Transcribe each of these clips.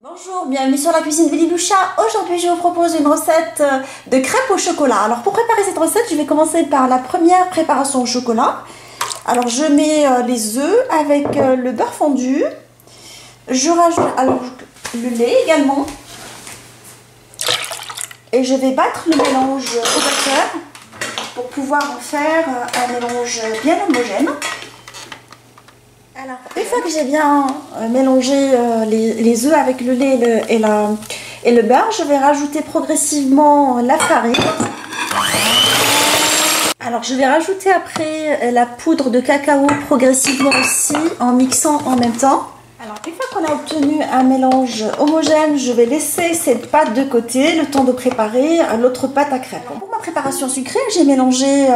Bonjour, bienvenue sur la cuisine de Liloucha. Aujourd'hui, je vous propose une recette de crêpes au chocolat. Alors, pour préparer cette recette, je vais commencer par la première préparation au chocolat. Alors, je mets les œufs avec le beurre fondu. Je rajoute le lait également. Et je vais battre le mélange au batteur pour pouvoir en faire un mélange bien homogène. Alors, une fois que j'ai bien mélangé les œufs avec le lait et le beurre, je vais rajouter progressivement la farine. Alors, je vais rajouter après la poudre de cacao progressivement aussi en mixant en même temps. Alors, une fois qu'on a obtenu un mélange homogène, je vais laisser cette pâte de côté, le temps de préparer l'autre pâte à crêpes. Pour ma préparation sucrée, j'ai mélangé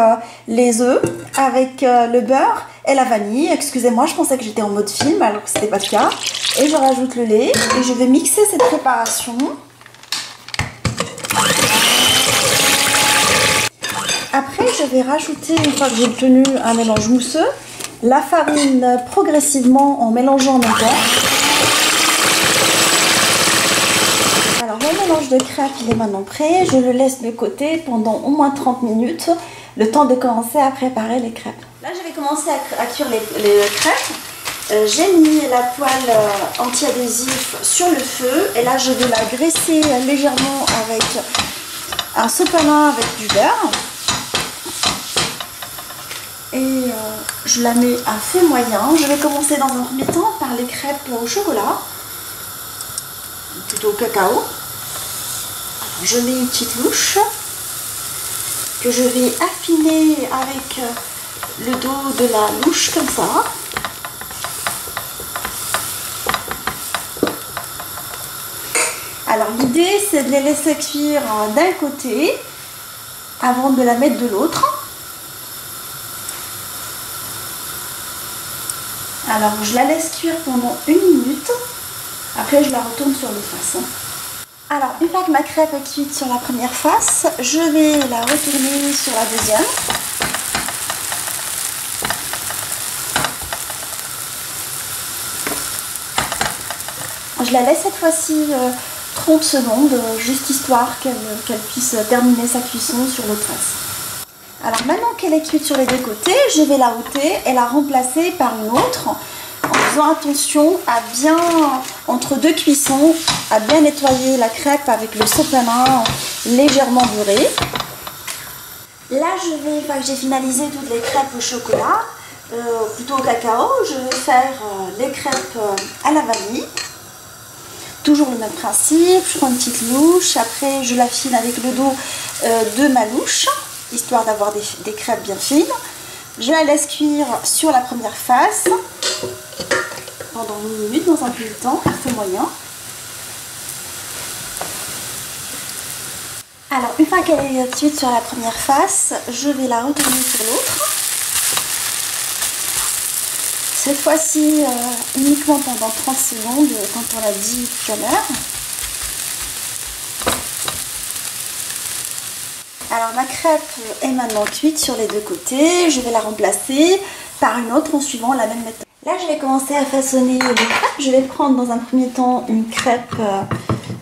les œufs avec le beurre et la vanille. Excusez-moi, je pensais que j'étais en mode film alors que ce n'était pas le cas. Et je rajoute le lait et je vais mixer cette préparation. Après, je vais rajouter, une fois que j'ai obtenu un mélange mousseux, la farine progressivement en mélangeant en même temps. Alors, mon mélange de crêpes, il est maintenant prêt. Je le laisse de côté pendant au moins 30 minutes, le temps de commencer à préparer les crêpes. Là, je vais commencer à cuire les crêpes. J'ai mis la poêle anti-adhésif sur le feu et là, je vais la graisser légèrement avec un sopalin avec du beurre. Et je la mets à feu moyen. Je vais commencer dans un premier temps par les crêpes au chocolat, plutôt au cacao. Alors, je mets une petite louche que je vais affiner avec le dos de la louche comme ça. Alors l'idée c'est de les laisser cuire d'un côté avant de la mettre de l'autre. Alors je la laisse cuire pendant 1 minute, après je la retourne sur l'autre face. Alors une fois que ma crêpe est cuite sur la première face, je vais la retourner sur la deuxième. Je la laisse cette fois-ci 30 secondes, juste histoire qu'elle puisse terminer sa cuisson sur l'autre face. Alors maintenant qu'elle est cuite sur les deux côtés, je vais la ôter et la remplacer par une autre en faisant attention à bien, entre deux cuissons, à bien nettoyer la crêpe avec le sopalin légèrement beurré. Là je vais, une fois que j'ai finalisé toutes les crêpes au chocolat, plutôt au cacao, je vais faire les crêpes à la vanille. Toujours le même principe, je prends une petite louche, après je l'affine avec le dos de ma louche, histoire d'avoir des crêpes bien fines. Je la laisse cuire sur la première face pendant 1 minute dans un premier temps, à feu moyen. Alors une fois qu'elle est cuite sur la première face, je vais la retourner sur l'autre. Cette fois-ci uniquement pendant 30 secondes, quand on l'a dit tout à l'heure. Alors ma crêpe est maintenant cuite sur les deux côtés. Je vais la remplacer par une autre en suivant la même méthode. Là je vais commencer à façonner les crêpes. Je vais prendre dans un premier temps une crêpe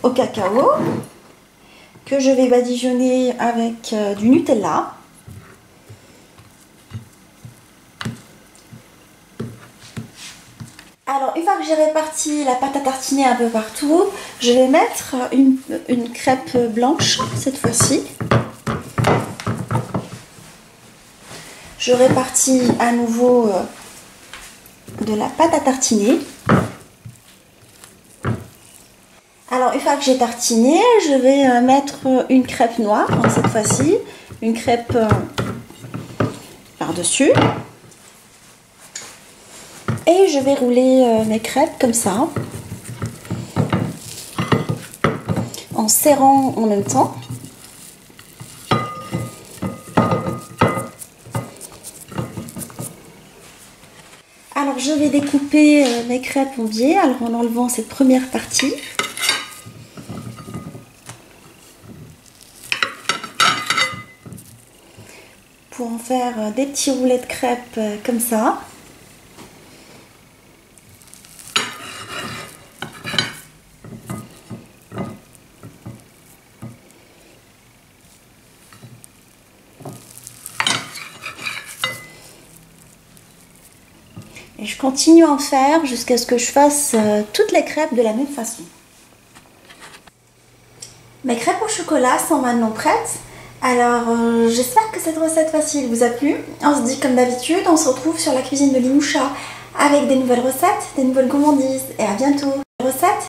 au cacao que je vais badigeonner avec du Nutella. Alors une fois que j'ai réparti la pâte à tartiner un peu partout, je vais mettre une crêpe blanche cette fois-ci. Je répartis à nouveau de la pâte à tartiner. Alors une fois que j'ai tartiné, je vais mettre une crêpe noire cette fois-ci, une crêpe par-dessus. Et je vais rouler mes crêpes comme ça, en serrant en même temps. Alors je vais découper mes crêpes en biais, alors en enlevant cette première partie. Pour en faire des petits roulets de crêpes comme ça. Et je continue à en faire jusqu'à ce que je fasse toutes les crêpes de la même façon. Mes crêpes au chocolat sont maintenant prêtes. Alors j'espère que cette recette facile vous a plu. On se dit comme d'habitude, on se retrouve sur la cuisine de Linoucha avec des nouvelles recettes, des nouvelles gourmandises et à bientôt. Recettes